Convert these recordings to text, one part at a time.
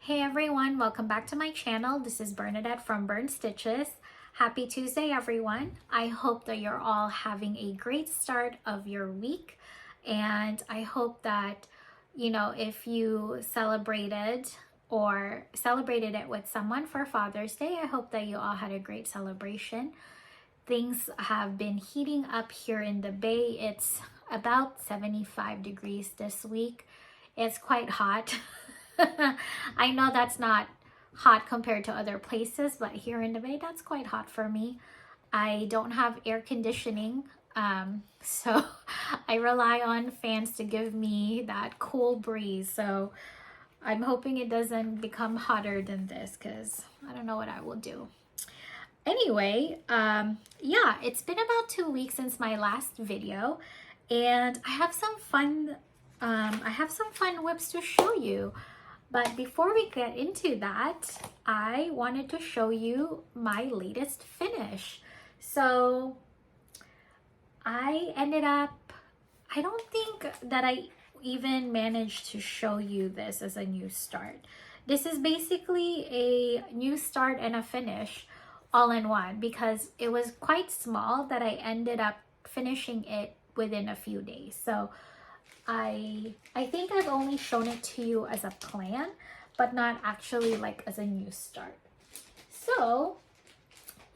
Hey everyone, welcome back to my channel. This is Bernadette from BeStitchMe. Happy Tuesday everyone. I hope that you're all having a great start of your week, and I hope that, if you celebrated it with someone for Father's Day, I hope that you all had a great celebration. Things have been heating up here in the Bay. It's about 75 degrees this week. It's quite hot. I know that's not hot compared to other places, but here in the Bay, that's quite hot for me. I don't have air conditioning, so I rely on fans to give me that cool breeze. So I'm hoping it doesn't become hotter than this, because I don't know what I will do. Anyway, yeah, it's been about 2 weeks since my last video, and I have some fun whips to show you. But before we get into that, I wanted to show you my latest finish. So I don't think that I even managed to show you this as a new start. This is basically a new start and a finish all in one, because it was quite small that I ended up finishing it within a few days. So I think I've only shown it to you as a plan, but not actually like as a new start. So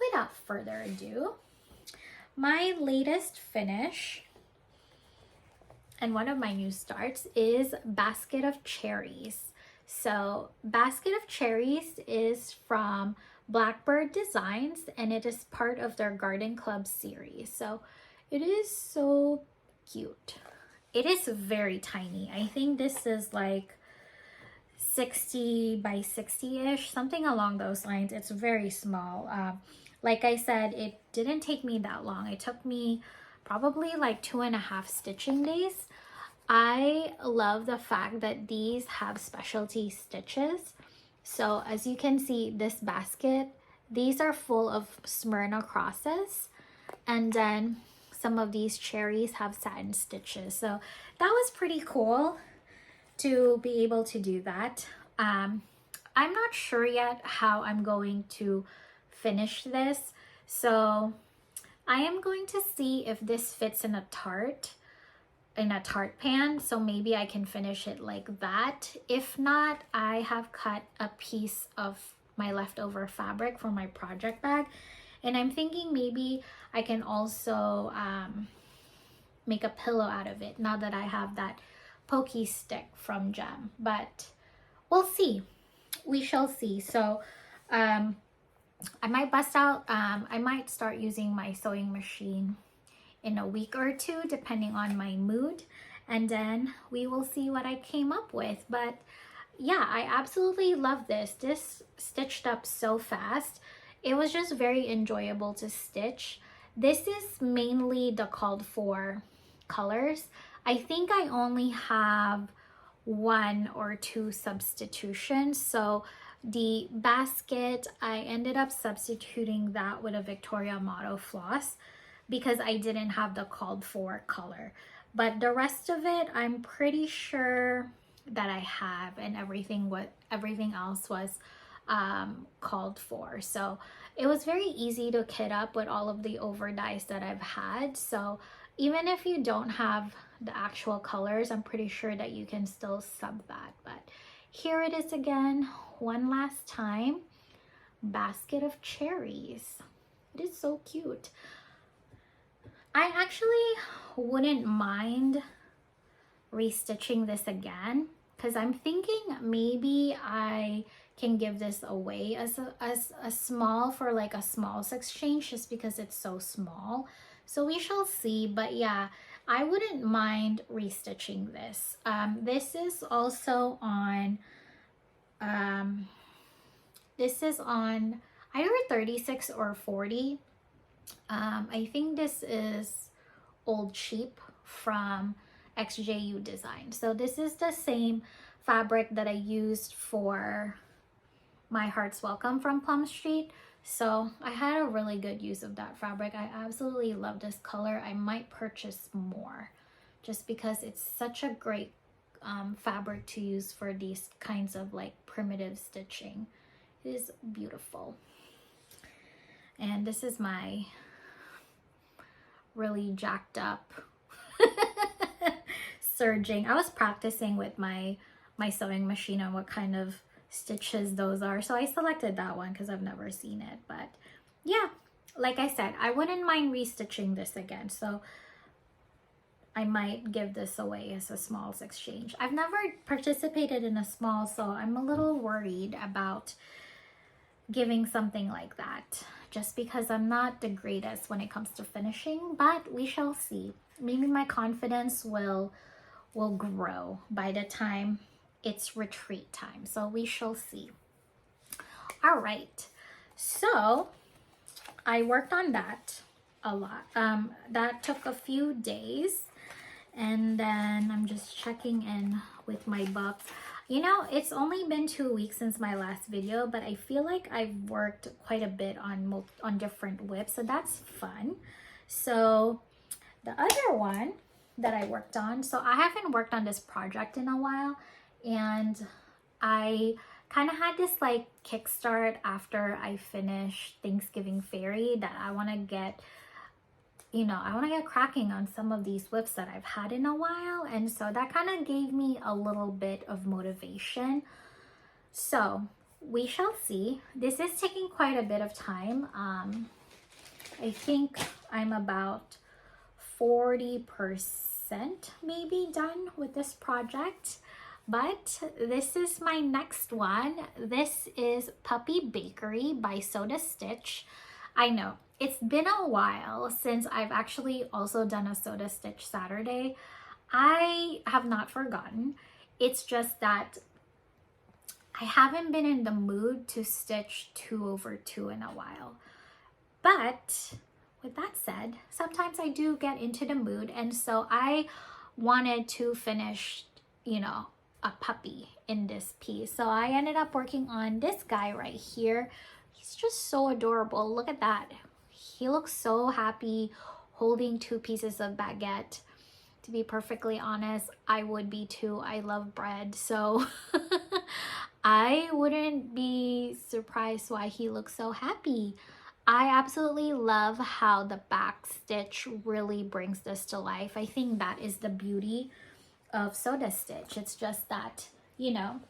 without further ado, my latest finish and one of my new starts is Basket of Cherries. So Basket of Cherries is from Blackbird Designs, and it is part of their Garden Club series. So it is so cute. It is very tiny. I think this is like 60 by 60-ish, something along those lines. It's very small. Like I said, it didn't take me that long. It took me probably like 2.5 stitching days. I love the fact that these have specialty stitches. So as you can see, this basket, these are full of Smyrna crosses, and then some of these cherries have satin stitches. So that was pretty cool to be able to do that. I'm not sure yet how I'm going to finish this. So I am going to see if this fits in a tart pan. So maybe I can finish it like that. If not, I have cut a piece of my leftover fabric from my project bag, and I'm thinking maybe I can also make a pillow out of it now that I have that pokey stick from Gem. But we'll see. We shall see. So I might bust out, I might start using my sewing machine in a week or two, depending on my mood. And then we will see what I came up with. But yeah, I absolutely love this. This stitched up so fast. It was just very enjoyable to stitch. This is mainly the called for colors. I think I only have 1 or 2 substitutions. So the basket, I ended up substituting that with a Victoria Motto floss because I didn't have the called for color. But the rest of it, I'm pretty sure that I have, and everything else was called for. So it was very easy to kit up with all of the overdyes that I've had. So even if you don't have the actual colors, I'm pretty sure that you can still sub that. But here it is again, one last time. Basket of Cherries. It is so cute. I actually wouldn't mind restitching this again, because I'm thinking maybe I can give this away as a small, for like a smalls exchange, just because it's so small. So we shall see. But yeah, I wouldn't mind restitching this. This is also on either 36 or 40. I think this is Old Cheap from xjudesigns. So this is the same fabric that I used for My Heart's Welcome from Plum Street. So I had a really good use of that fabric. I absolutely love this color. I might purchase more just because it's such a great fabric to use for these kinds of like primitive stitching. It is beautiful. And this is my really jacked up serging. I was practicing with my sewing machine on what kind of stitches those are, so I selected that one because I've never seen it. But yeah, like I said, I wouldn't mind restitching this again, so I might give this away as a smalls exchange. I've never participated in a small, so I'm a little worried about giving something like that, just because I'm not the greatest when it comes to finishing, but we shall see. Maybe my confidence will grow by the time it's retreat time, so we shall see. All right, so I worked on that a lot. That took a few days, and then I'm just checking in with my book. You know, it's only been 2 weeks since my last video, but I feel like I've worked quite a bit on different whips, so that's fun. So the other one that I worked on, so I haven't worked on this project in a while, and I kind of had this like kickstart after I finished Thanksgiving Fairy that I want to get, you know, I want to get cracking on some of these whips that I've had in a while. And so that kind of gave me a little bit of motivation. So we shall see. This is taking quite a bit of time. I think I'm about 40% maybe done with this project. But this is my next one. This is Puppy Bakery by Soda Stitch. I know it's been a while since I've actually also done a Soda Stitch Saturday. I have not forgotten. It's just that I haven't been in the mood to stitch 2/2 in a while. But with that said, sometimes I do get into the mood, and so I wanted to finish, you know, a puppy in this piece. So I ended up working on this guy right here. He's just so adorable. Look at that. He looks so happy holding 2 pieces of baguette. To be perfectly honest, I would be too. I love bread, so I wouldn't be surprised why he looks so happy. I absolutely love how the back stitch really brings this to life. I think that is the beauty of Soda Stitch. It's just that, you know,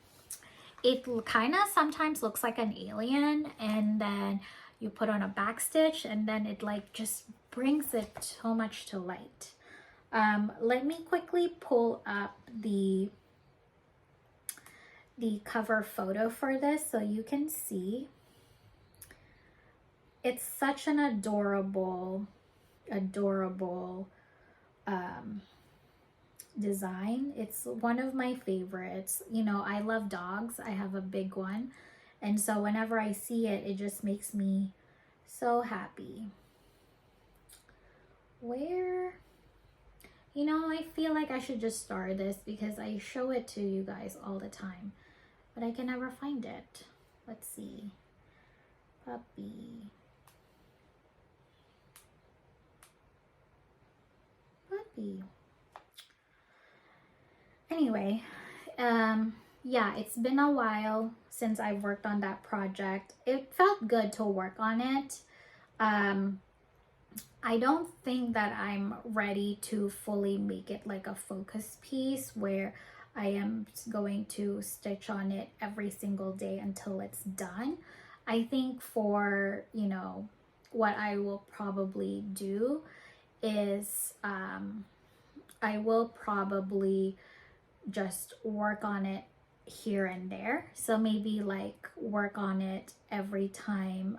it kind of sometimes looks like an alien, and then you put on a back stitch and then it like just brings it so much to light. Let me quickly pull up the cover photo for this so you can see. It's such an adorable design. It's one of my favorites. You know, I love dogs. I have a big one, and so whenever I see it, it just makes me so happy. Where, you know, I feel like I should just star this because I show it to you guys all the time, but I can never find it. Let's see. Puppy. Anyway, yeah, it's been a while since I've worked on that project. It felt good to work on it. I don't think that I'm ready to fully make it like a focus piece where I am going to stitch on it every single day until it's done. I think for, you know, what I will probably do is I will probably just work on it here and there. So maybe like work on it every time,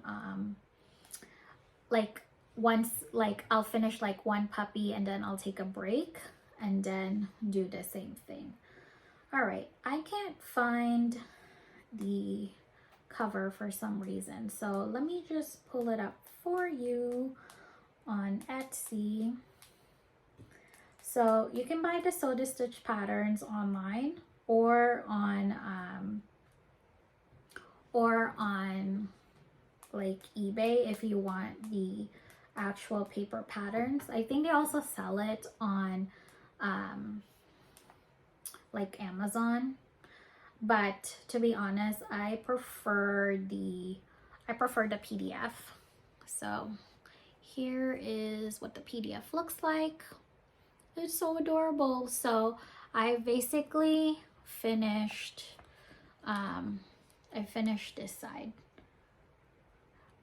like once, like I'll finish like one puppy and then I'll take a break and then do the same thing. All right, I can't find the cover for some reason, so let me just pull it up for you on Etsy. So you can buy the Soda Stitch patterns online or on like eBay if you want the actual paper patterns. I think they also sell it on like Amazon. But to be honest, I prefer the PDF. So here is what the PDF looks like. It's so adorable. So I basically finished I finished this side.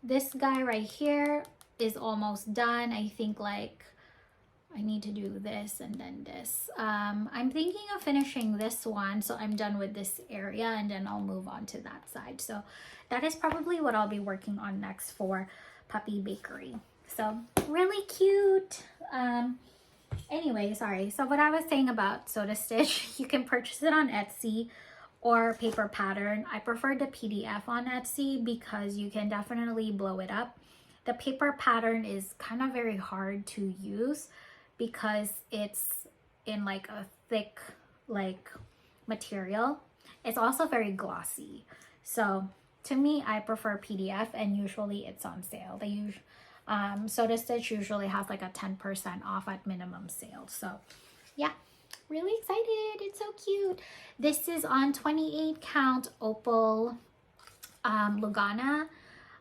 This guy right here is almost done. I think like I need to do this and then this. I'm thinking of finishing this one, so I'm done with this area, and then I'll move on to that side. So that is probably what I'll be working on next for Puppy Bakery. So really cute. Anyway, sorry. So what I was saying about Soda Stitch, you can purchase it on Etsy or paper pattern. I prefer the PDF on Etsy because you can definitely blow it up. The paper pattern is kind of very hard to use because it's in like a thick like material. It's also very glossy. So to me, I prefer PDF, and usually it's on sale. They use Soda Stitch usually has like a 10% off at minimum sale. So yeah, really excited. It's so cute. This is on 28 count Opal Lugana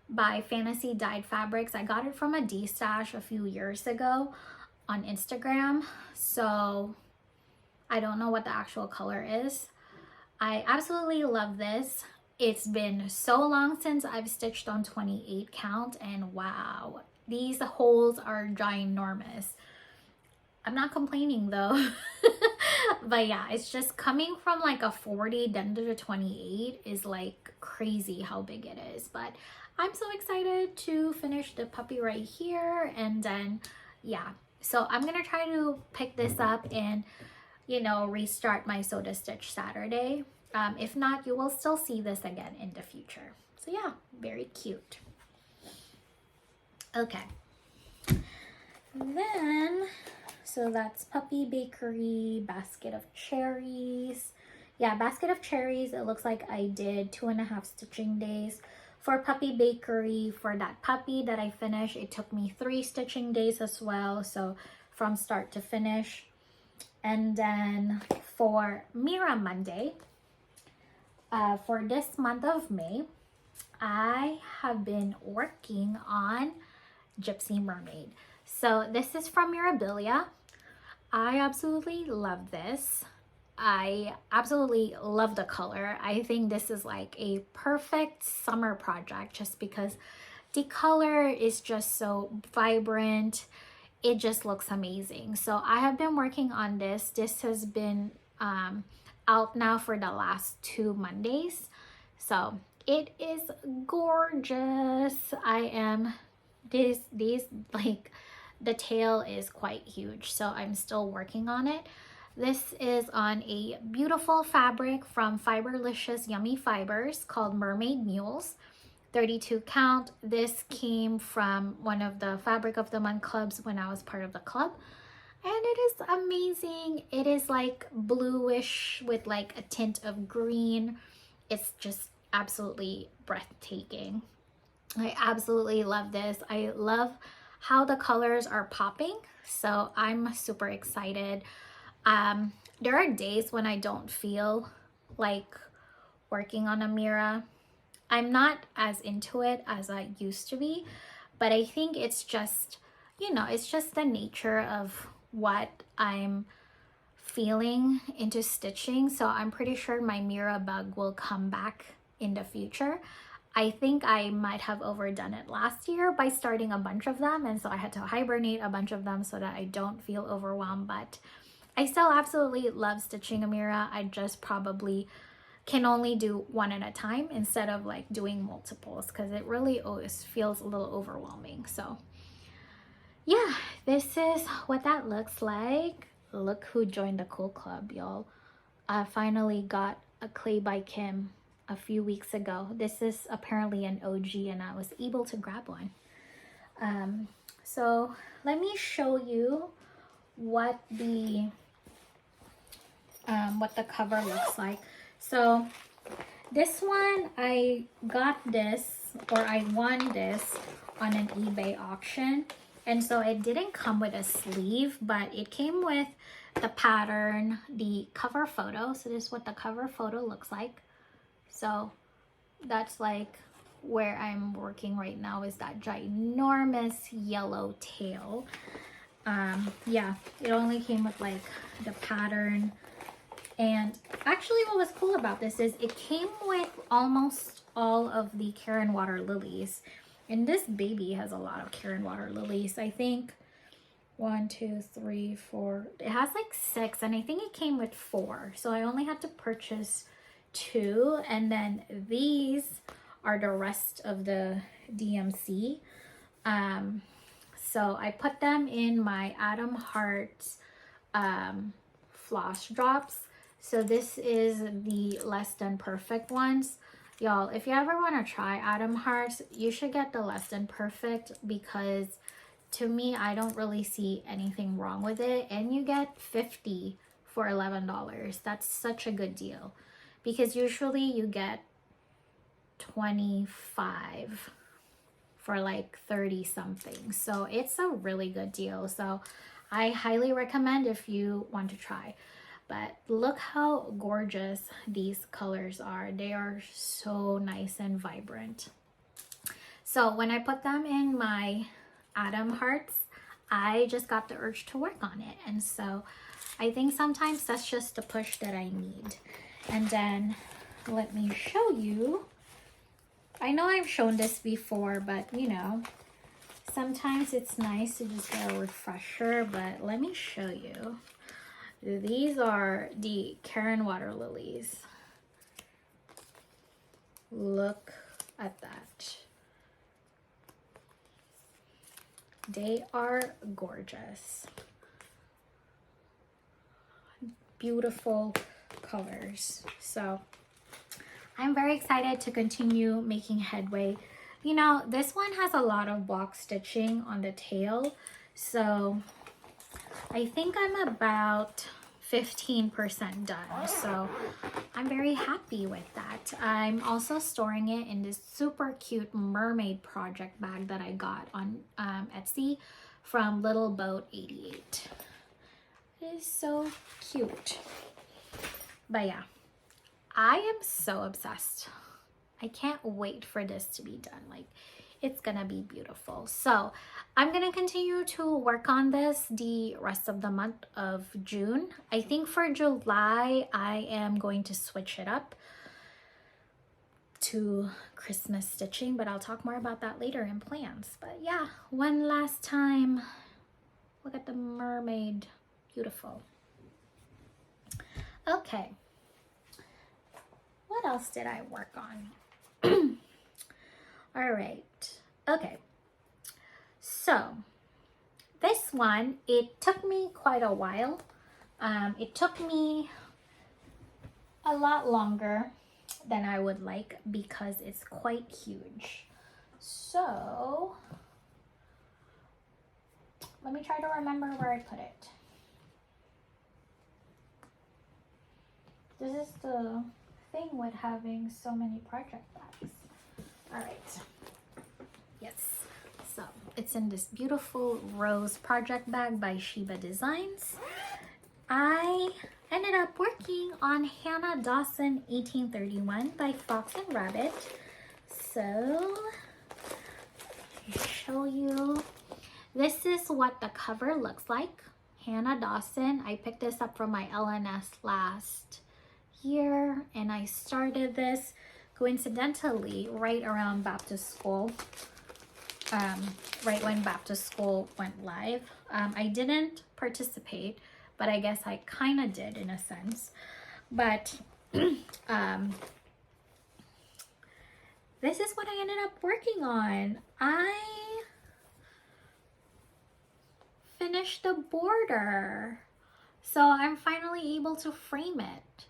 by Fantasy Dyed Fabrics. I got it from a D-stash a few years ago on Instagram, so I don't know what the actual color is. I absolutely love this. It's been so long since I've stitched on 28 count, and wow, these holes are ginormous. I'm not complaining though. But yeah, it's just coming from like a 40 down to the 28 is like crazy how big it is. But I'm so excited to finish the puppy right here, and then yeah, so I'm gonna try to pick this up and, you know, restart my Soda Stitch Saturday. If not, you will still see this again in the future. So yeah, very cute. Okay, then so that's Puppy Bakery, basket of cherries. Yeah, basket of cherries. It looks like I did 2.5 stitching days. For Puppy Bakery, for that puppy that I finished, it took me 3 stitching days as well. So from start to finish. And then for Mira Monday, for this month of May, I have been working on Gypsy Mermaid. So this is from Mirabilia. I absolutely love this. I absolutely love the color. I think this is like a perfect summer project just because the color is just so vibrant. It just looks amazing. So I have been working on this. This has been out now for the last 2 Mondays. So it is gorgeous. These like the tail is quite huge, so I'm still working on it. This is on a beautiful fabric from Fiberlicious Yummy Fibers called Mermaid Mules, 32 count. This came from one of the Fabric of the Month clubs when I was part of the club, and it is amazing. It is like bluish with like a tint of green. It's just absolutely breathtaking. I absolutely love this. I love how the colors are popping, so I'm super excited. There are days when I don't feel like working on a Mira. I'm not as into it as I used to be, but I think it's just, you know, it's just the nature of what I'm feeling into stitching. So I'm pretty sure my Mira bug will come back in the future. I think I might have overdone it last year by starting a bunch of them, and so I had to hibernate a bunch of them so that I don't feel overwhelmed. But I still absolutely love stitching a Mira. I just probably can only do one at a time instead of like doing multiples, because it really always feels a little overwhelming. So yeah, this is what that looks like. Look who joined the cool club, y'all. I finally got a Clay by Kim a few weeks ago. This is apparently an OG, and I was able to grab one. So let me show you what the cover looks like. So this one, I got this, or I won this on an eBay auction, and so it didn't come with a sleeve, but it came with the pattern, the cover photo. So this is what the cover photo looks like. So that's like where I'm working right now, is that ginormous yellow tail. Yeah, it only came with like the pattern. And actually what was cool about this is it came with almost all of the Karen water lilies. And this baby has a lot of Karen water lilies. I think 1, 2, 3, 4. It has like 6, and I think it came with 4. So I only had to purchase 2, and then these are the rest of the DMC. So I put them in my Atom Hearts floss drops. So this is the less than perfect ones. Y'all, if you ever want to try Atom Hearts, you should get the less than perfect, because to me, I don't really see anything wrong with it. And you get 50 for $11. That's such a good deal, because usually you get 25 for like 30 something. So it's a really good deal. So I highly recommend if you want to try. But look how gorgeous these colors are. They are so nice and vibrant. So when I put them in my Atom Hearts, I just got the urge to work on it. And so I think sometimes that's just the push that I need. And then let me show you. I know I've shown this before, but you know, sometimes it's nice to just get a refresher. But let me show you. These are the Karen water lilies. Look at that. They are gorgeous. Beautiful colors. So I'm very excited to continue making headway. You know, this one has a lot of block stitching on the tail. So I think I'm about 15% done, so I'm very happy with that. I'm also storing it in this super cute mermaid project bag that I got on Etsy from Little Boat 88. It is so cute. But yeah, I am so obsessed. I can't wait for this to be done. Like, it's gonna be beautiful. So I'm gonna continue to work on this the rest of the month of June. I think for July, I am going to switch it up to Christmas stitching, but I'll talk more about that later in plans. But yeah, one last time, look at the mermaid. Beautiful. Okay. What else did I work on? All right. Okay. So this one, it took me quite a while. It took me a lot longer than I would like because it's quite huge. So let me try to remember where I put it. This is the thing with having so many project bags. All right. Yes. So it's in this beautiful rose project bag by xjudesigns. I ended up working on Hannah Dawson 1831 by Fox and Rabbit. So I'll show you. This is what the cover looks like. Hannah Dawson. I picked this up from my LNS last year, and I started this coincidentally right around back to school, right when back to school went live. I didn't participate, but I guess I kind of did in a sense. But this is what I ended up working on. I finished the border, so I'm finally able to frame it.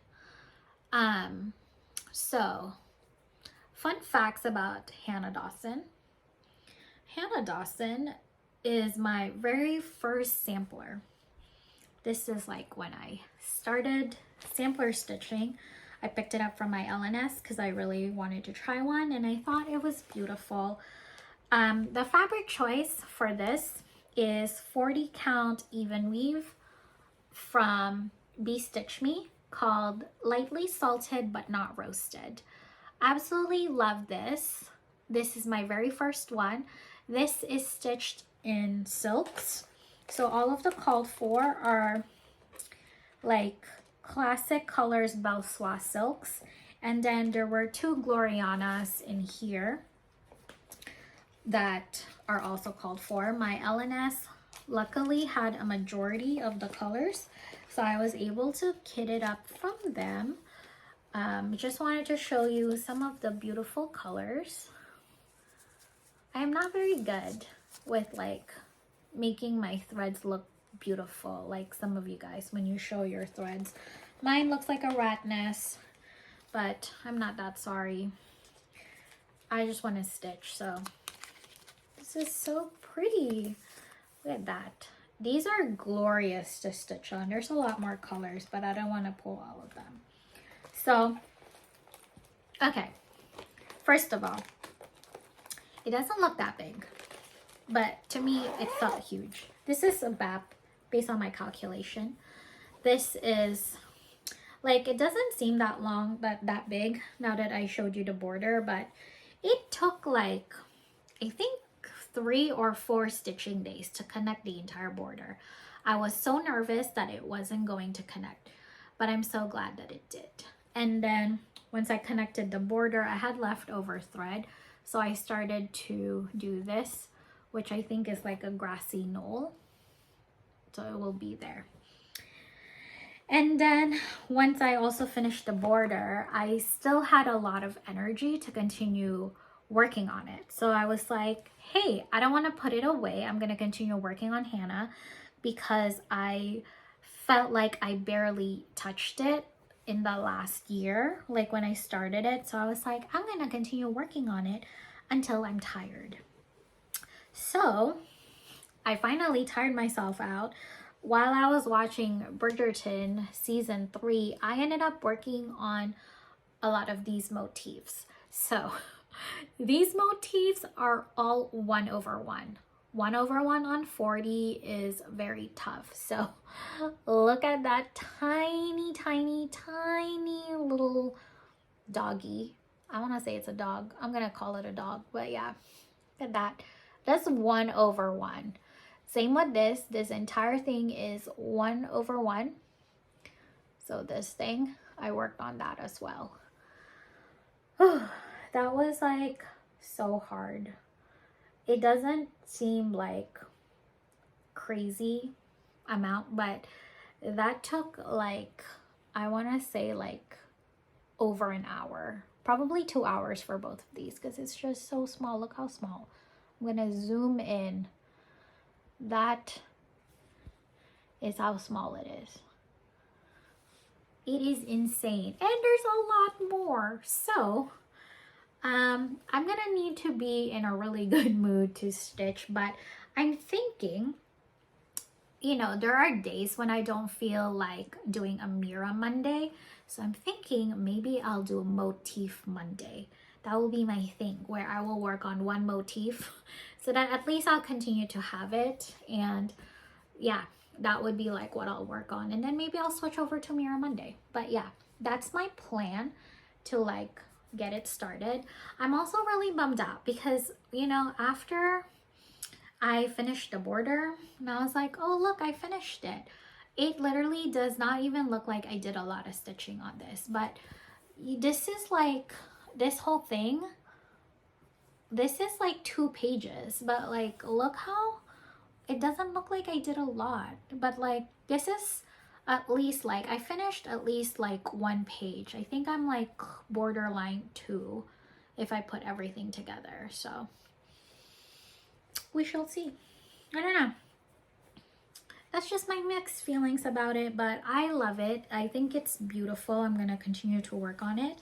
So fun facts about Hannah Dawson. Hannah Dawson is my very first sampler. This is like when I started sampler stitching. I picked it up from my LNS because I really wanted to try one, and I thought it was beautiful. The fabric choice for this is 40 count even weave from BeStitchMe called Lightly Salted But Not Roasted. Absolutely love this. This is my very first one. This is stitched in silks. So all of the called for are like classic colors Belsois silks. And then there were 2 Glorianas in here that are also called for. My LNS luckily had a majority of the colors, so I was able to kit it up from them. Just wanted to show you some of the beautiful colors. I am not very good with like making my threads look beautiful like some of you guys when you show your threads. Mine looks like a rat nest, but I'm not that sorry. I just want to stitch. So this is so pretty. Look at that. These are glorious to stitch on. There's a lot more colors, but I don't want to pull all of them. So, okay. First of all, it doesn't look that big, but to me, it felt huge. This is a BAP based on my calculation. This is, like, it doesn't seem that long, that big now that I showed you the border, but it took like, I think 3 or 4 stitching days to connect the entire border. I was so nervous that it wasn't going to connect, but I'm so glad that it did. And then once I connected the border, I had leftover thread, so I started to do this, which I think is like a grassy knoll, so it will be there. And then once I also finished the border, I still had a lot of energy to continue working on it. So I was like, hey, I don't want to put it away. I'm going to continue working on Hannah because I felt like I barely touched it in the last year, like when I started it. So I was like, I'm going to continue working on it until I'm tired. So I finally tired myself out. While I was watching Bridgerton season 3, I ended up working on a lot of these motifs. So these motifs are all 1/1. 1/1 on 40 is very tough. So look at that tiny, tiny, tiny little doggy. I want to say it's a dog. I'm going to call it a dog, but yeah, look at that. That's 1/1. Same with this. This entire thing is 1/1. So this thing, I worked on that as well. That was like so hard. It doesn't seem like crazy amount, but that took like, I want to say like over an hour, probably 2 hours for both of these because it's just so small. Look how small. I'm going to zoom in. That is how small it is. It is insane. And there's a lot more. So I'm gonna need to be in a really good mood to stitch, but I'm thinking, you know, there are days when I don't feel like doing a Mira Monday. So I'm thinking maybe I'll do a motif Monday. That will be my thing where I will work on one motif so that at least I'll continue to have it. And yeah, that would be like what I'll work on. And then maybe I'll switch over to Mira Monday. But yeah, that's my plan to like get it started. I'm also really bummed out because, you know, after I finished the border and I was like, oh look, I finished it. It literally does not even look like I did a lot of stitching on this, but this is like, this whole thing, this is like 2 pages, but like look how it doesn't look like I did a lot, but like this is at least like I finished at least like 1 page. I think I'm like borderline 2 if I put everything together. So we shall see. I don't know. That's just my mixed feelings about it, but I love it. I think it's beautiful. I'm going to continue to work on it.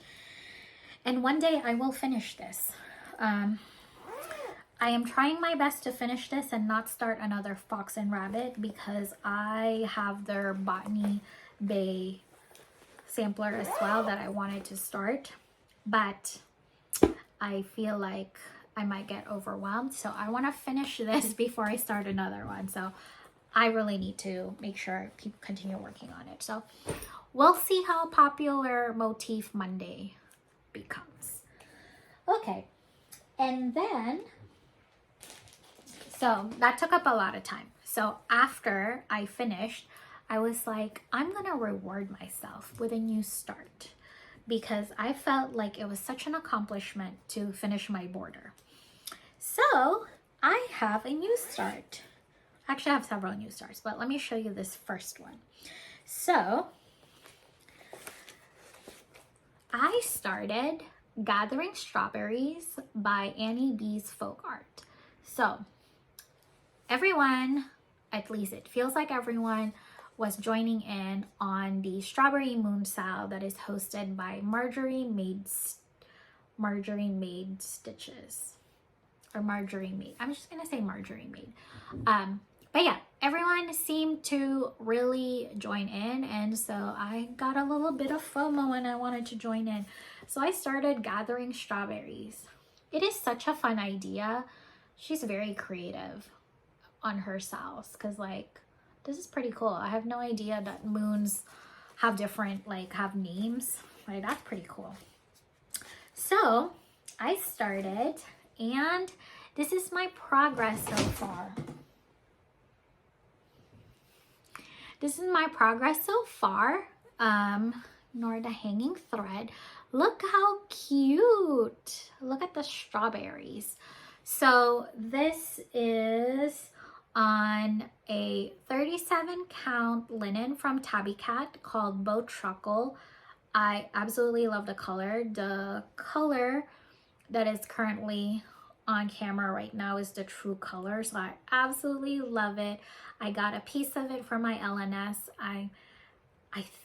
And one day I will finish this. I am trying my best to finish this and not start another Fox and Rabbit because I have their Botany Bay sampler as well that I wanted to start. But I feel like I might get overwhelmed. So I want to finish this before I start another one. So I really need to make sure I continue working on it. So we'll see how popular Motif Monday becomes. Okay, and then, so that took up a lot of time. So after I finished, I was like, I'm gonna reward myself with a new start because I felt like it was such an accomplishment to finish my border. So I have a new start. Actually, I have several new starts, but let me show you this first one. So I started Gathering Strawberries by AnnieBeez Folk Art. So everyone, at least it feels like everyone, was joining in on the Strawberry Moon Sale that is hosted by Marjorie Made Stitches. Or Marjorie Made. I'm just gonna say Marjorie Made. But yeah, everyone seemed to really join in, and so I got a little bit of FOMO and I wanted to join in. So I started Gathering Strawberries. It is such a fun idea. She's very creative on her sales because like this is pretty cool. I have no idea that moons have different, like, have names. Like, that's pretty cool. So I started, and this is my progress so far. This is my progress so far. Nor the hanging thread. Look how cute. Look at the strawberries. So this is on a 37 count linen from Tabby Cat called Bowtruckle. I absolutely love the color. The color that is currently on camera right now is the true color, so I absolutely love it. I got a piece of it for my LNS. I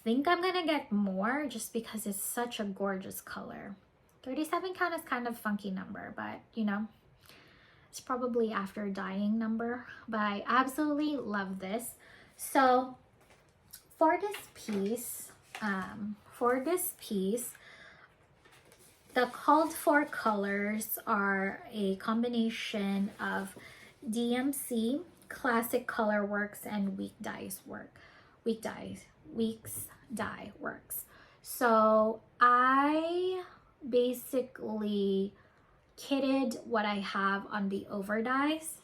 think I'm gonna get more just because it's such a gorgeous color. 37 count is kind of funky number, but you know, it's probably after dyeing number, but I absolutely love this. So for this piece, the called for colors are a combination of DMC, Classic Color Works, and Weeks Dye Works. So I basically kitted what I have on the over dyes,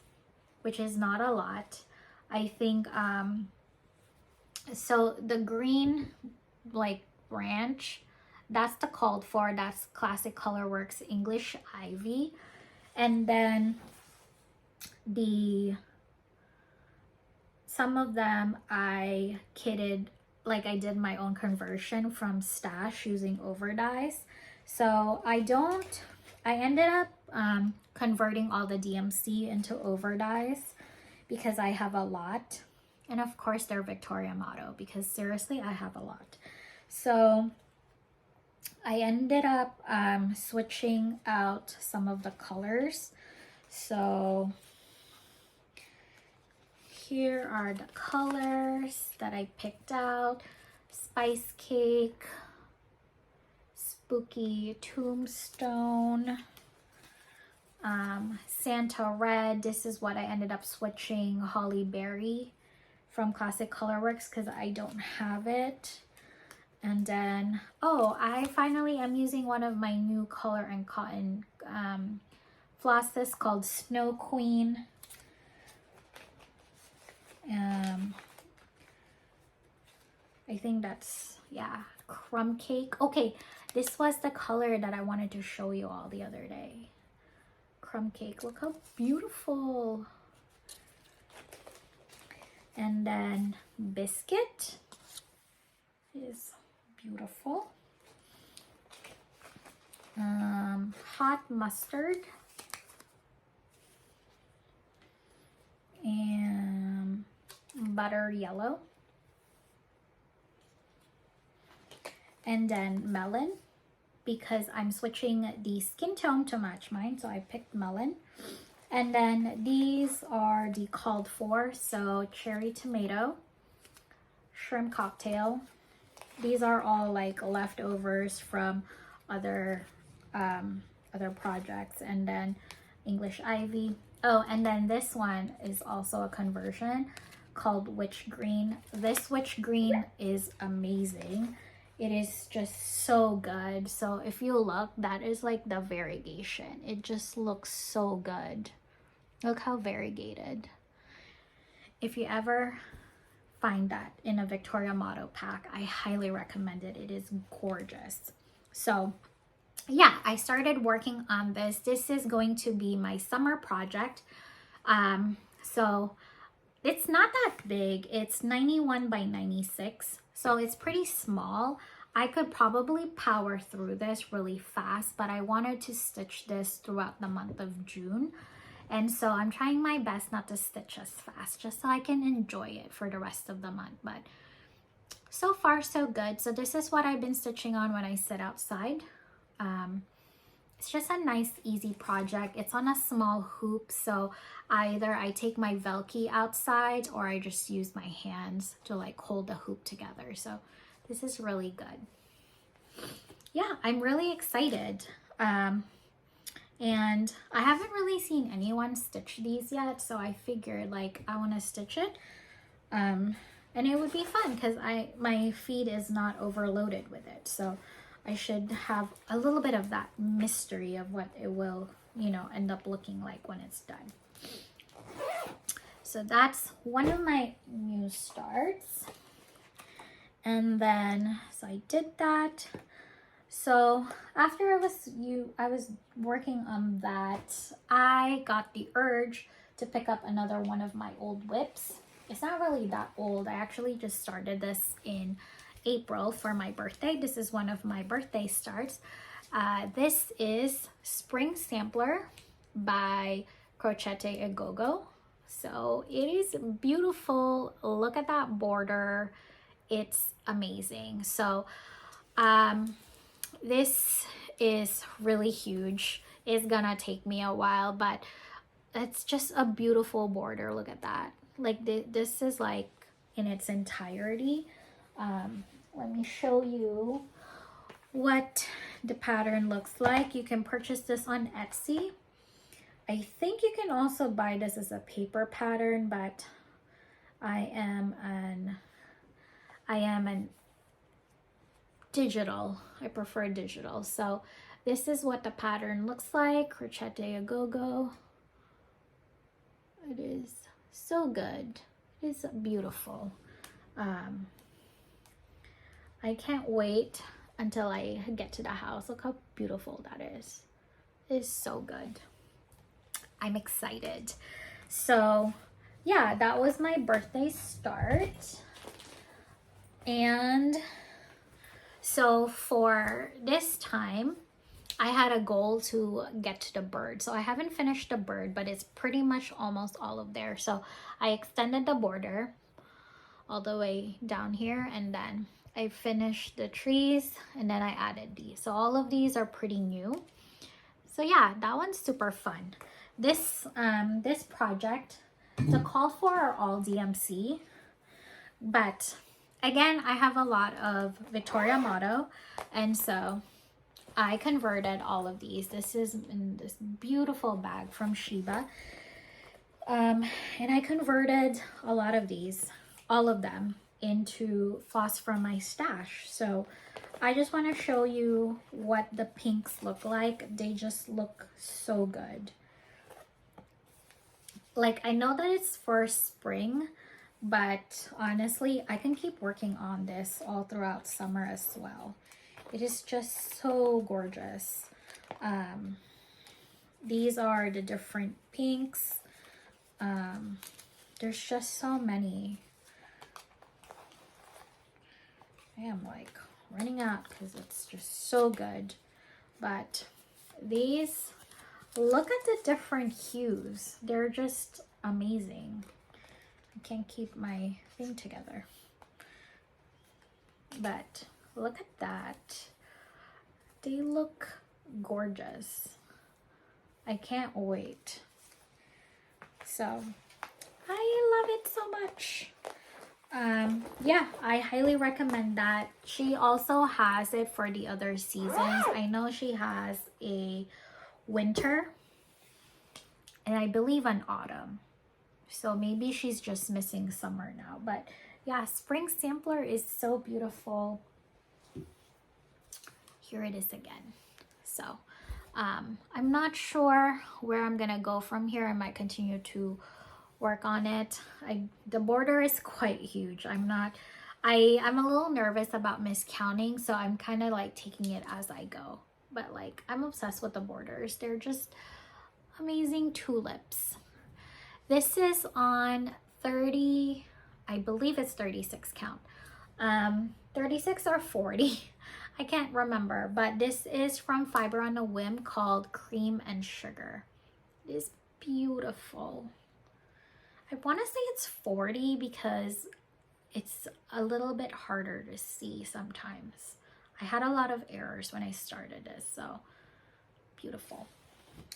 which is not a lot. I think so the green like branch, that's the called for, that's Classic Color Works English Ivy. And then some of them I kitted, like I did my own conversion from stash using over dyes. So I ended up converting all the DMC into over dyes because I have a lot. And of course they're Victoria Motto because seriously, I have a lot. So I ended up switching out some of the colors. So here are the colors that I picked out. Spice Cake, Spooky Tombstone, Santa Red. This is what I ended up switching. Holly Berry from Classic Colorworks because I don't have it. And then, oh, I finally am using one of my new Color and Cotton flosses called Snow Queen. I think that's, yeah, Crumb Cake. Okay, this was the color that I wanted to show you all the other day. Crumb Cake, look how beautiful. And then Biscuit is beautiful. Hot Mustard. And Butter Yellow. And then Melon, because I'm switching the skin tone to match mine, so I picked Melon. And then these are the called for, so Cherry Tomato, Shrimp Cocktail. These are all like leftovers from other projects. And then English Ivy. Oh, and then this one is also a conversion called Witch Green. This Witch Green is amazing. It is just so good. So if you look, that is like the variegation. It just looks so good. Look how variegated. If you ever find that in a Victoria Motto pack, I highly recommend it. It is gorgeous. So yeah, I started working on this. This is going to be my summer project. So it's not that big. It's 91 by 96. So it's pretty small. I could probably power through this really fast, but I wanted to stitch this throughout the month of June. And so I'm trying my best not to stitch as fast, just so I can enjoy it for the rest of the month. But so far, so good. So this is what I've been stitching on when I sit outside. It's just a nice, easy project. It's on a small hoop, so either I take my Velcro outside or I just use my hands to like hold the hoop together. So this is really good. Yeah, I'm really excited. And I haven't really seen anyone stitch these yet, so I figured like I want to stitch it. And it would be fun because my feed is not overloaded with it. So I should have a little bit of that mystery of what it will, you know, end up looking like when it's done. So that's one of my new starts. And then, so I did that. So after I was working on that, I got the urge to pick up another one of my old whips. It's not really that old. I actually just started this in April for my birthday. This is one of my birthday starts. This is Spring Sampler by Crocette a Go-Go. So it is beautiful. Look at that border. It's amazing. So this is really huge. It's gonna take me a while, but it's just a beautiful border. Look at that. Like this is like in its entirety. Let me show you what the pattern looks like. You can purchase this on Etsy. I think you can also buy this as a paper pattern, but I am an digital. I prefer digital. So this is what the pattern looks like. Crocette a Go-Go. It is so good. It is beautiful. I can't wait until I get to the house. Look how beautiful that is. It is so good. I'm excited. So yeah, that was my birthday start. And so for this time, I had a goal to get to the bird. So I haven't finished the bird, but it's pretty much almost all of there. So I extended the border all the way down here, and then I finished the trees, and then I added these. So all of these are pretty new. So yeah, that one's super fun. This project, the call for are all DMC, but again, I have a lot of Victoria Motto, and so I converted all of these. This is in this beautiful bag from Sheba, and I converted a lot of these, all of them, into floss from my stash. So I just want to show you what the pinks look like. They just look so good. Like, I know that it's for spring, but honestly, I can keep working on this all throughout summer as well. It is just so gorgeous. These are the different pinks. There's just so many. I am like running out because it's just so good. But these, look at the different hues. They're just amazing. I can't keep my thing together. But look at that. They look gorgeous. I can't wait. So I love it so much. Yeah, I highly recommend that. She also has it for the other seasons. I know she has a winter and I believe an autumn. So maybe she's just missing summer now. But yeah, spring sampler is so beautiful. Here it is again. So I'm not sure where I'm gonna go from here. I might continue to work on it. The border is quite huge. I'm a little nervous about miscounting, so I'm kind of like taking it as I go. But like, I'm obsessed with the borders. They're just amazing tulips. This is on 30, I believe it's 36 count. 36 or 40. I can't remember, but this is from Fiber on a Whim called Cream and Sugar. It is beautiful. I want to say it's 40 because it's a little bit harder to see sometimes. I had a lot of errors when I started this, so beautiful.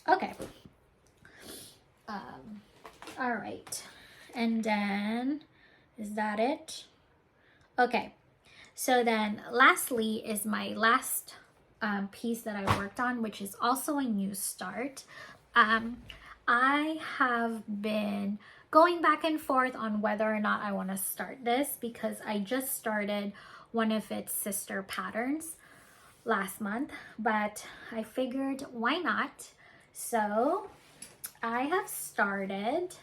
Okay. All right. And then, is that it? Okay. So then lastly is my last piece that I worked on, which is also a new start. I have been going back and forth on whether or not I want to start this because I just started one of its sister patterns last month, but I figured why not? So I have started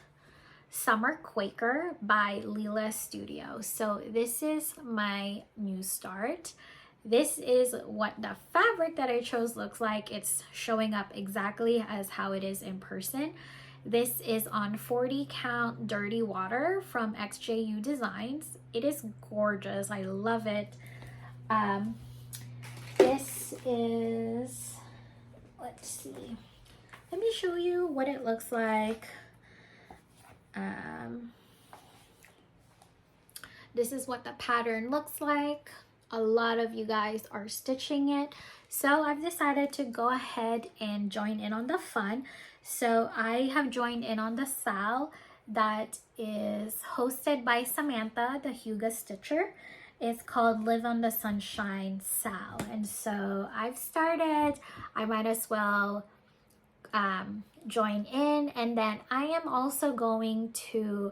Summer Quaker by Lila Studio. So this is my new start. This is what the fabric that I chose looks like. It's showing up exactly as how it is in person. This is on 40 count dirty water from xjudesigns. It is gorgeous. I love it. This is, let's see. Let me show you what it looks like. This is what the pattern looks like. A lot of you guys are stitching it, so I've decided to go ahead and join in on the fun. So I have joined in on the sale that is hosted by Samantha, the Huga Stitcher. It's called Live on the Sunshine Sal, and so I've started. I might as well join in, and then I am also going to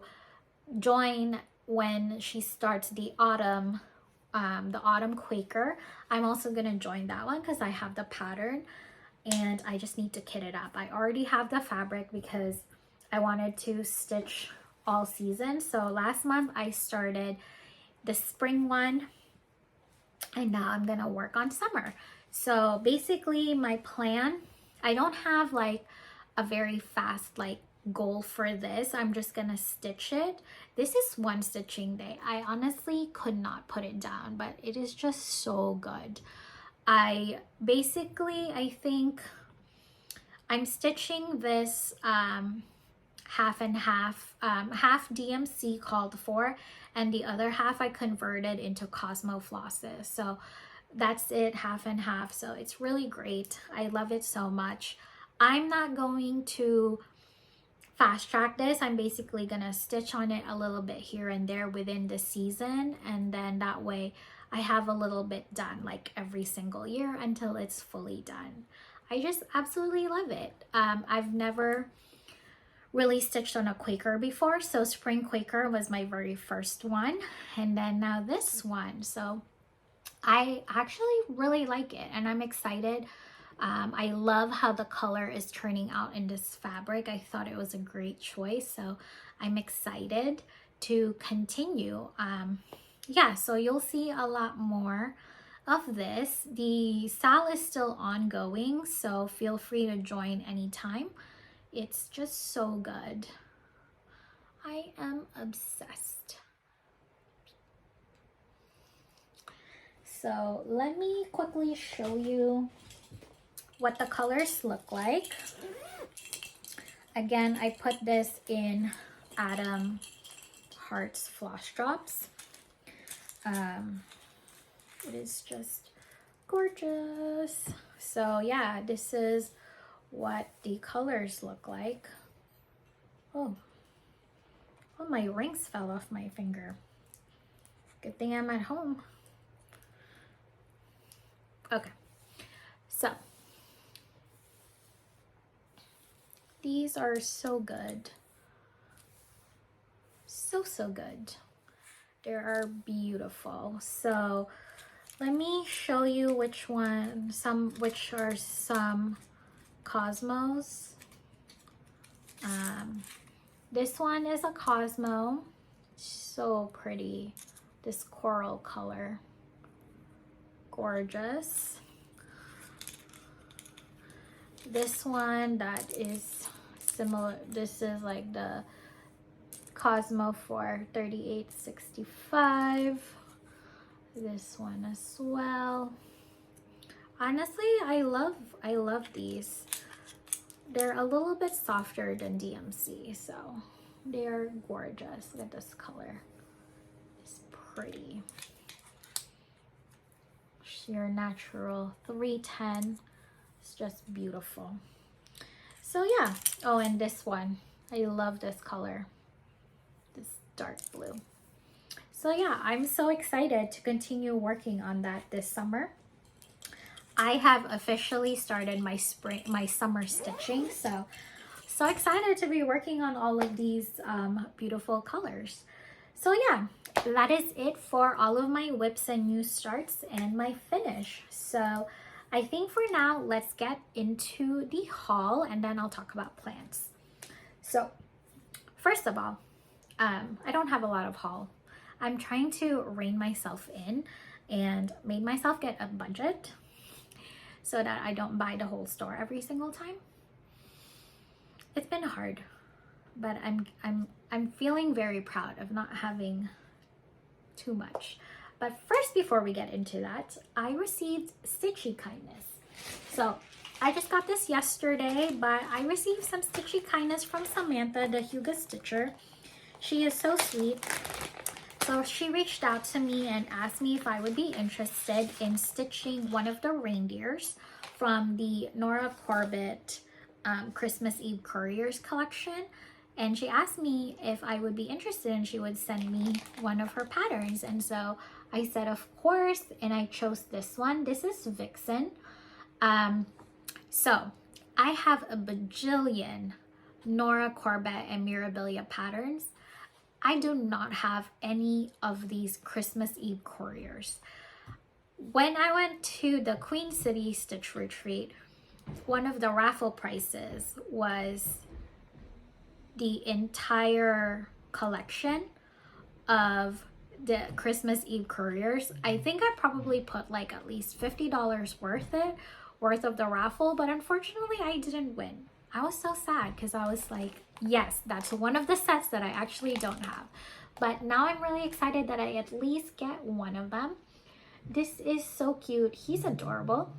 join when she starts the autumn Quaker. I'm also gonna join that one because I have the pattern and I just need to kit it up. I already have the fabric because I wanted to stitch all season. So last month I started the spring one and now I'm gonna work on summer. So basically my plan, I don't have like a very fast like goal for this. I'm just gonna stitch it. This is one stitching day. I honestly could not put it down, but it is just so good. I think I'm stitching this half and half, half DMC called for, and the other half I converted into Cosmo flosses. So that's it, half and half. So it's really great. I love it so much. I'm not going to fast track this. I'm basically gonna stitch on it a little bit here and there within the season, and then that way I have a little bit done like every single year until it's fully done. I just absolutely love it. I've never really stitched on a Quaker before, so Spring Quaker was my very first one, and then now this one. So I actually really like it and I'm excited. I love how the color is turning out in this fabric. I thought it was a great choice, so I'm excited to continue. Yeah, so you'll see a lot more of this. The sale is still ongoing, so feel free to join anytime. It's just so good. I am obsessed. So let me quickly show you what the colors look like. Again, I put this in Adam Hearts Floss Drops. It is just gorgeous. So yeah, this is what the colors look like. Oh, my rings fell off my finger. Good thing I'm at home. Okay, so these are so good. so good. They are beautiful. So let me show you which are some Cosmos. This one is a Cosmo. So pretty. This coral color. Gorgeous. This one that is similar, this is like the Cosmo for $38.65. This one as well. Honestly, I love these. They're a little bit softer than DMC, so they're gorgeous. Look at this color. It's pretty. Sheer natural 310. It's just beautiful. So yeah. Oh, and this one. I love this color. This dark blue. So yeah, I'm so excited to continue working on that this summer. I have officially started my summer stitching, so excited to be working on all of these beautiful colors. So yeah, that is it for all of my whips and new starts and my finish. So I think for now, let's get into the haul and then I'll talk about plants. So first of all, I don't have a lot of haul. I'm trying to rein myself in and made myself get a budget so that I don't buy the whole store every single time. It's been hard, but I'm feeling very proud of not having too much. But first, before we get into that, I received Stitchy Kindness. So I just got this yesterday, but I received some Stitchy Kindness from Samantha, the Huga Stitcher. She is so sweet. So she reached out to me and asked me if I would be interested in stitching one of the reindeers from the Nora Corbett Christmas Eve Couriers collection. And she asked me if I would be interested and she would send me one of her patterns. And so I said, of course, and I chose this one. This is Vixen. So I have a bajillion Nora Corbett and Mirabilia patterns. I do not have any of these Christmas Eve couriers. When I went to the Queen City Stitch Retreat, one of the raffle prizes was the entire collection of the Christmas Eve couriers. I think I probably put like at least $50 worth of the raffle, but unfortunately I didn't win. I was so sad because I was like, yes, that's one of the sets that I actually don't have. But now I'm really excited that I at least get one of them. This is so cute. He's adorable.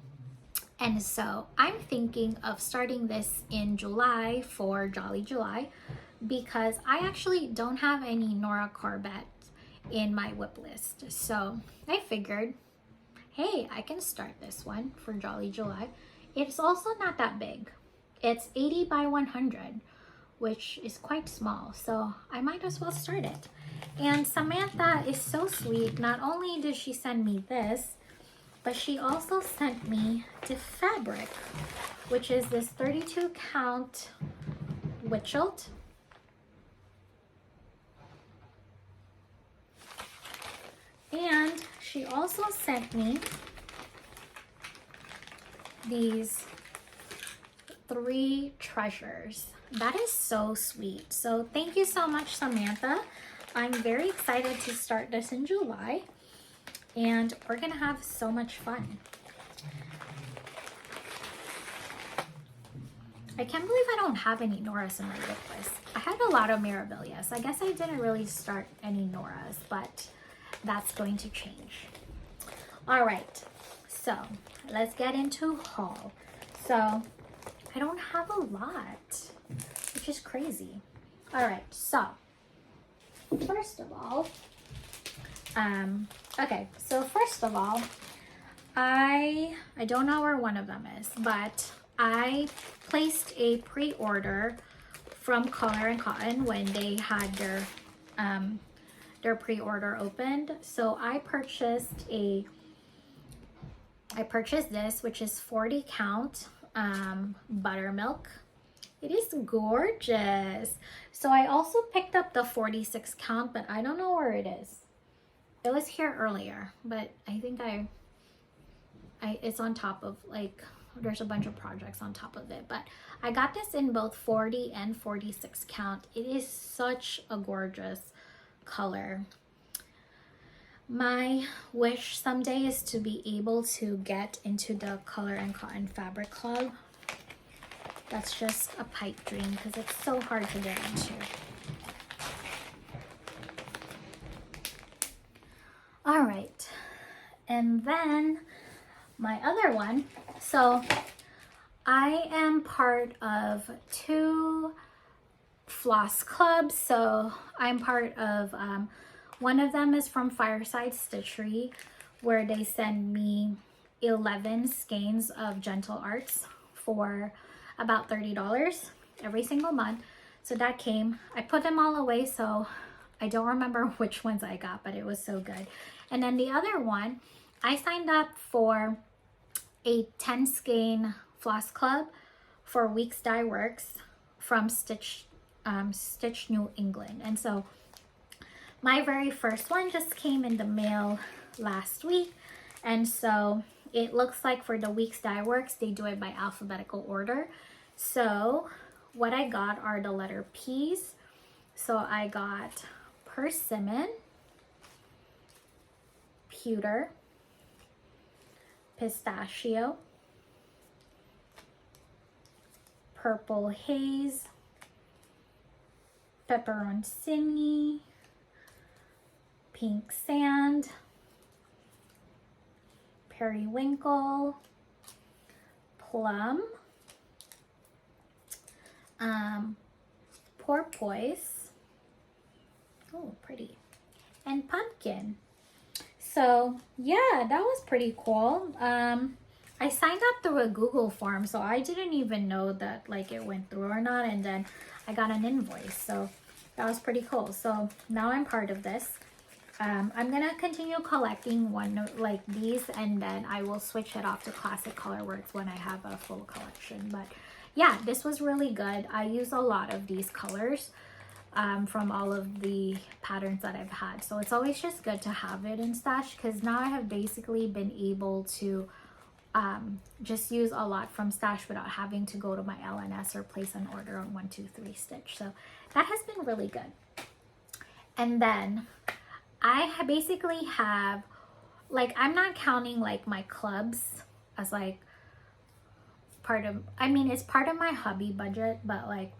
And so I'm thinking of starting this in July for Jolly July because I actually don't have any Nora Corbett in my whip list. So I figured, hey, I can start this one for Jolly July. It's also not that big. It's 80 by 100, which is quite small, so I might as well start it. And Samantha is so sweet. Not only did she send me this, but she also sent me the fabric, which is this 32 count Witchelt. And she also sent me these 3 treasures. That is so sweet. So thank you so much, Samantha. I'm very excited to start this in July and we're gonna have so much fun. I can't believe I don't have any Noras in my whip list. I had a lot of Mirabilias. I guess I didn't really start any Noras, but that's going to change. All right, so let's get into haul. So I don't have a lot, which is crazy. All right, so first of all, I don't know where one of them is, but I placed a pre-order from Color and Cotton when they had their pre-order opened. So I purchased this, which is 40 count buttermilk, It is gorgeous. So I also picked up the 46 count, but I don't know where it is. It was here earlier, but I think it's on top of, like, there's a bunch of projects on top of it. But I got this in both 40 and 46 count. It is such a gorgeous color. My wish someday is to be able to get into the Color and Cotton Fabric Club. That's just a pipe dream because it's so hard to get into. All right, and then my other one. So I am part of 2 floss clubs. So I'm part of, one of them is from Fireside Stitchery, where they send me 11 skeins of Gentle Arts for about $30 every single month. So that came. I put them all away, so I don't remember which ones I got, but it was so good. And then the other one, I signed up for a 10 skein floss club for Weeks Dye Works from Stitch New England. And so my very first one just came in the mail last week. And so it looks like for the Weeks Dye Works, they do it by alphabetical order. So what I got are the letter P's. So I got Persimmon, Pewter, Pistachio, Purple Haze, Pepperoncini, Pink Sand, Periwinkle, Plum, Porpoise, oh pretty, and Pumpkin. So yeah, that was pretty cool. I signed up through a Google form, so I didn't even know that like it went through or not, and then I got an invoice, so that was pretty cool. So now I'm part of this. I'm gonna continue collecting one like these, and then I will switch it off to Classic Colorworks when I have a full collection. But yeah, this was really good. I use a lot of these colors from all of the patterns that I've had, so it's always just good to have it in stash, because now I have basically been able to just use a lot from stash without having to go to my LNS or place an order on 123 Stitch. So that has been really good. And then I basically have, like, I'm not counting like my clubs as like part of, I mean, it's part of my hobby budget, but like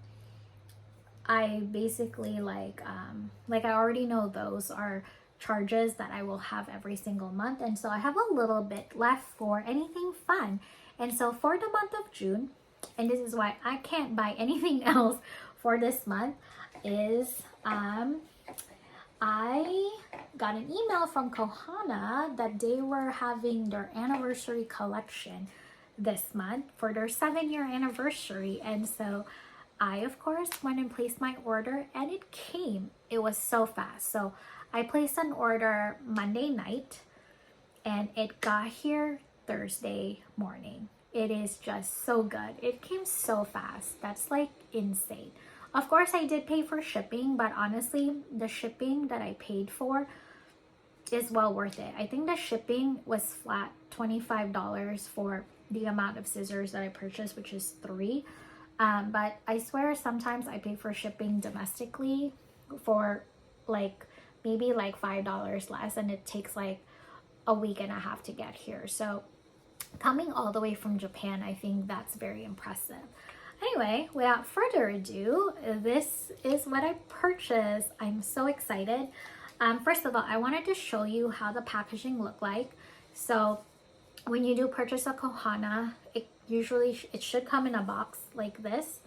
I basically like I already know those are charges that I will have every single month, and so I have a little bit left for anything fun. And so for the month of June, and this is why I can't buy anything else for this month, is I got an email from Kohana that they were having their anniversary collection this month for their 7-year anniversary. And so I, of course, went and placed my order, and it came. It was so fast. So I placed an order Monday night, and it got here Thursday morning. It is just so good. It came so fast. That's like insane. Of course, I did pay for shipping, but honestly, the shipping that I paid for is well worth it. I think the shipping was flat $25 for the amount of scissors that I purchased, which is 3. But I swear sometimes I pay for shipping domestically for like maybe like $5 less, and it takes like a week and a half to get here. So coming all the way from Japan, I think that's very impressive. Anyway, without further ado, this is what I purchased. I'm so excited. First of all, I wanted to show you how the packaging looked like. So when you do purchase a Kohana, it should come in a box like this.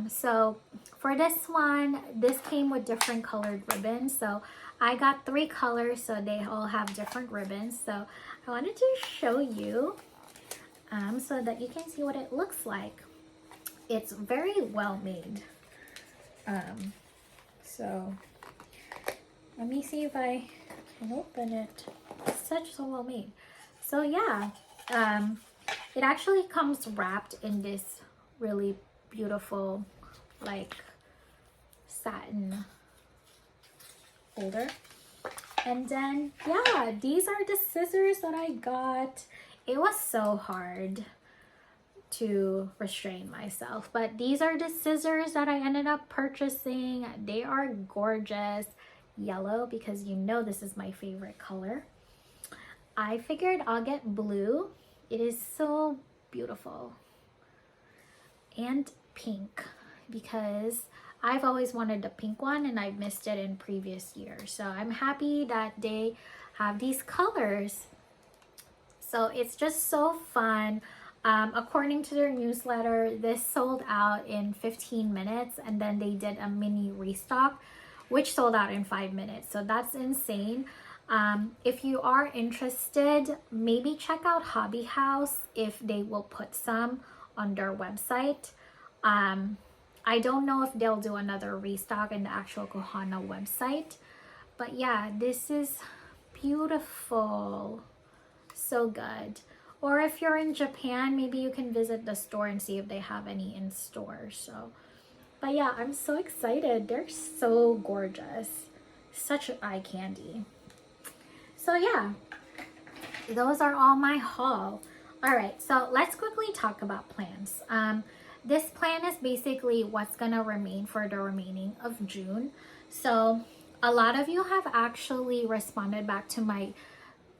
So for this one, this came with different colored ribbons. So I got 3 colors, so they all have different ribbons. So I wanted to show you so that you can see what it looks like. It's very well made. So let me see if I can open it. It's such so well made. So yeah, it actually comes wrapped in this really beautiful like satin holder. And then yeah, these are the scissors that I got. It was so hard to restrain myself, but these are the scissors that I ended up purchasing. They are gorgeous yellow, because you know this is my favorite color. I figured I'll get blue. It is so beautiful, and pink, because I've always wanted the pink one and I've missed it in previous years. So I'm happy that they have these colors. So it's just so fun. According to their newsletter, this sold out in 15 minutes, and then they did a mini restock, which sold out in 5 minutes. So that's insane. If you are interested, maybe check out Hobby House if they will put some on their website. I don't know if they'll do another restock in the actual Kohana website, but yeah, this is beautiful. So good. Or if you're in Japan, maybe you can visit the store and see if they have any in store. So, but yeah, I'm so excited. They're so gorgeous. Such eye candy. So yeah, those are all my haul. All right, so let's quickly talk about plans. This plan is basically what's gonna remain for the remaining of June. So a lot of you have actually responded back to my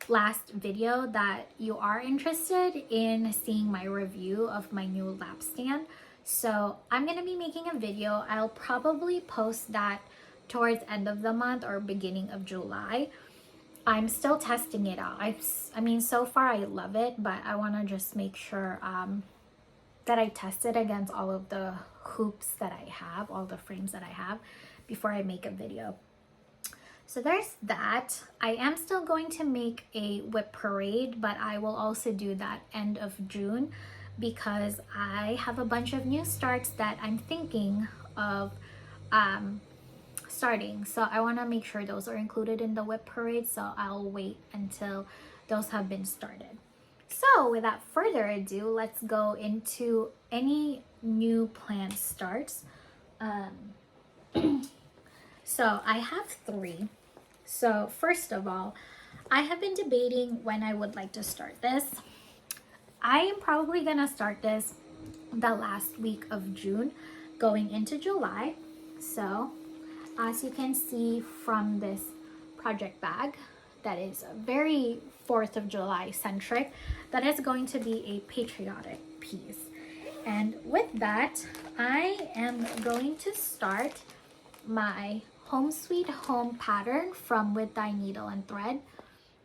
last video that you are interested in seeing my review of my new lap stand. So I'm gonna be making a video. I'll probably post that towards end of the month or beginning of July. I'm still testing it out. I mean, so far I love it, but I want to just make sure that I test it against all of the hoops that I have, all the frames that I have, before I make a video. So there's that. I am still going to make a whip parade, but I will also do that end of June, because I have a bunch of new starts that I'm thinking of starting. So I want to make sure those are included in the whip parade, so I'll wait until those have been started. So without further ado, let's go into any new plan starts. So I have 3. So first of all, I have been debating when I would like to start this. I am probably gonna start this the last week of June going into July. So as you can see from this project bag, that is very 4th of July centric, that is going to be a patriotic piece. And with that, I am going to start my Home Sweet Home pattern from With Thy Needle and Thread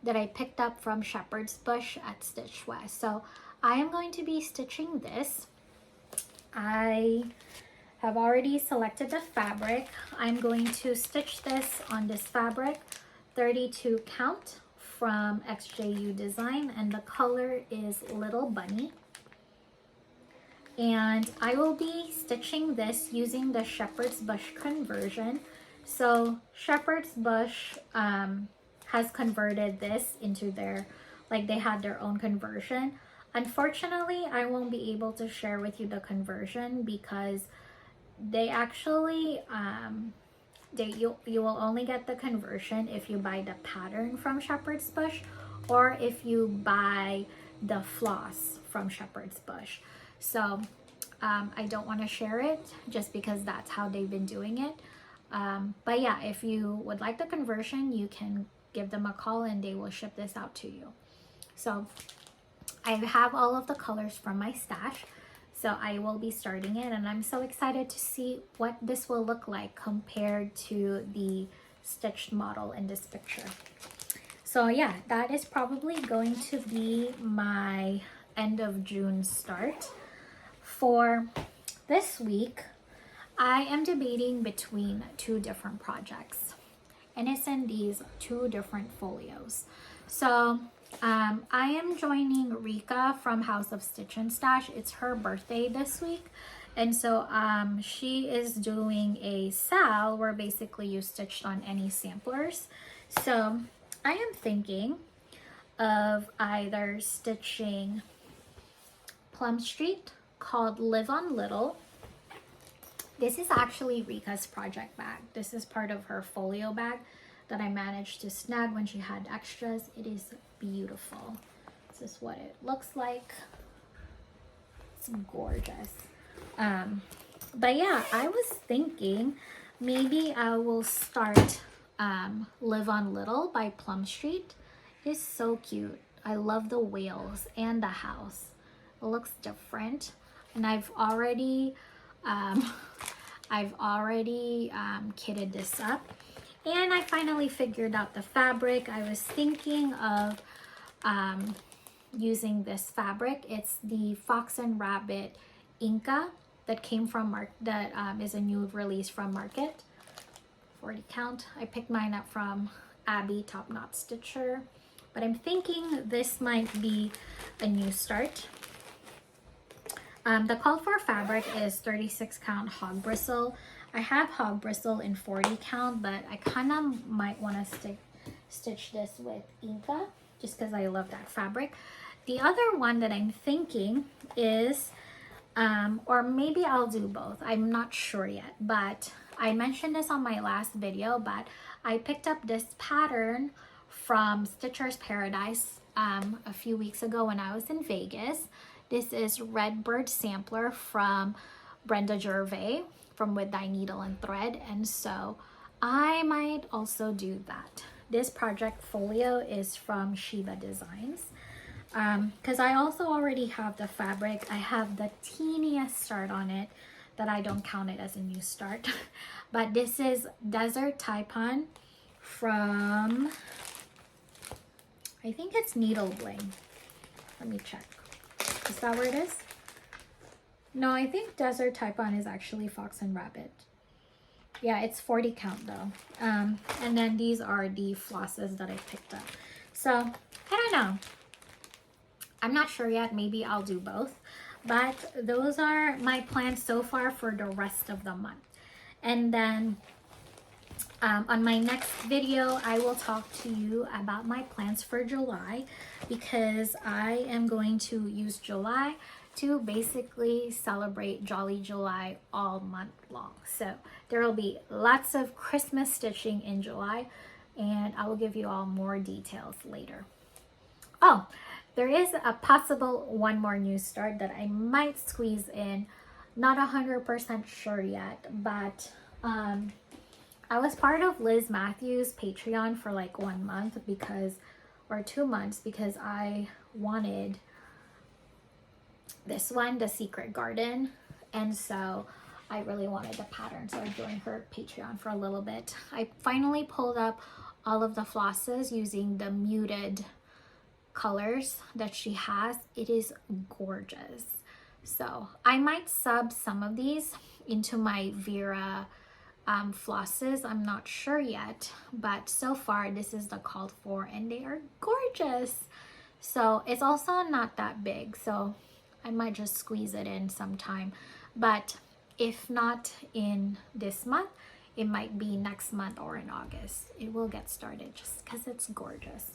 that I picked up from Shepherd's Bush at Stitch West. So I am going to be stitching this. I have already selected the fabric. I'm going to stitch this on this fabric, 32 count from xjudesigns, and the color is Little Bunny. And I will be stitching this using the Shepherd's Bush conversion. So Shepherd's Bush has converted this into their, like, they had their own conversion. Unfortunately, I won't be able to share with you the conversion, because they actually you will only get the conversion if you buy the pattern from Shepherd's Bush, or if you buy the floss from Shepherd's Bush. So I don't want to share it just because that's how they've been doing it. But yeah, if you would like the conversion, you can give them a call and they will ship this out to you. So I have all of the colors from my stash. So I will be starting it, and I'm so excited to see what this will look like compared to the stitched model in this picture. So yeah, that is probably going to be my end of June start. For this week, I am debating between 2 different projects, and it's in these 2 different folios. So I am joining Rika from House of Stitch and Stash. It's her birthday this week, and so she is doing a sal where basically you stitched on any samplers. So I am thinking of either stitching Plum Street, called Live on Little, This is actually Rika's project bag. This is part of her folio bag that I managed to snag when she had extras. It is beautiful. This is what it looks like. It's gorgeous. But yeah, I was thinking maybe I will start Live on Little by Plum Street. It's so cute. I love the whales and the house. It looks different, and I've already kitted this up, and I finally figured out the fabric. I was thinking of using this fabric. It's the Fox and Rabbit Inca that came from is a new release from Market. 40 count. I picked mine up from Abby Top Knot Stitcher, but I'm thinking this might be a new start. The called for fabric is 36 count hog bristle. I have hog bristle in 40 count, but I kind of might want to stitch this with Inca just because I love that fabric. The other one that I'm thinking is, or maybe I'll do both. I'm not sure yet, but I mentioned this on my last video, but I picked up this pattern from Stitcher's Paradise a few weeks ago when I was in Vegas. This is Redbird Sampler from Brenda Gervais from With Thy Needle and Thread, and so I might also do that. This project folio is from xjudesigns, because I also already have the fabric. I have the teeniest start on it that I don't count it as a new start. But this is Desert Taipan from, I think it's Needle Bling. Let me check. Is that where it is? No, I think Desert Taipan is actually Fox and Rabbit. Yeah, it's 40 count though. And then these are the flosses that I picked up. So, I don't know. I'm not sure yet. Maybe I'll do both. But those are my plans so far for the rest of the month. And then on my next video, I will talk to you about my plans for July, because I am going to use July to basically celebrate Jolly July all month long. So there will be lots of Christmas stitching in July, and I will give you all more details later. Oh, there is a possible one more new start that I might squeeze in. Not 100% sure yet, but I was part of Liz Matthews' Patreon for like 1 month or 2 months, because I wanted this one, The Secret Garden, and so I really wanted the pattern, so I joined her Patreon for a little bit. I finally pulled up all of the flosses using the muted colors that she has. It is gorgeous. So I might sub some of these into my Vera flosses. I'm not sure yet, but so far this is the called for, and they are gorgeous. So it's also not that big, so I might just squeeze it in sometime. But if not in this month, it might be next month or in August. It will get started just because it's gorgeous.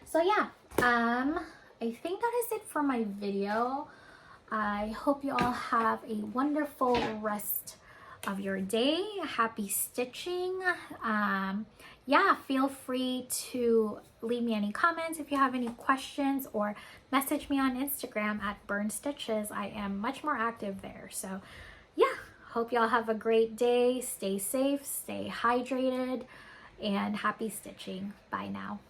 So yeah, I think that is it for my video. I hope you all have a wonderful rest of your day. Happy stitching. Yeah, feel free to leave me any comments if you have any questions, or message me on Instagram at BeStitchMe. I am much more active there. So yeah, hope y'all have a great day. Stay safe, stay hydrated, and happy stitching. Bye now.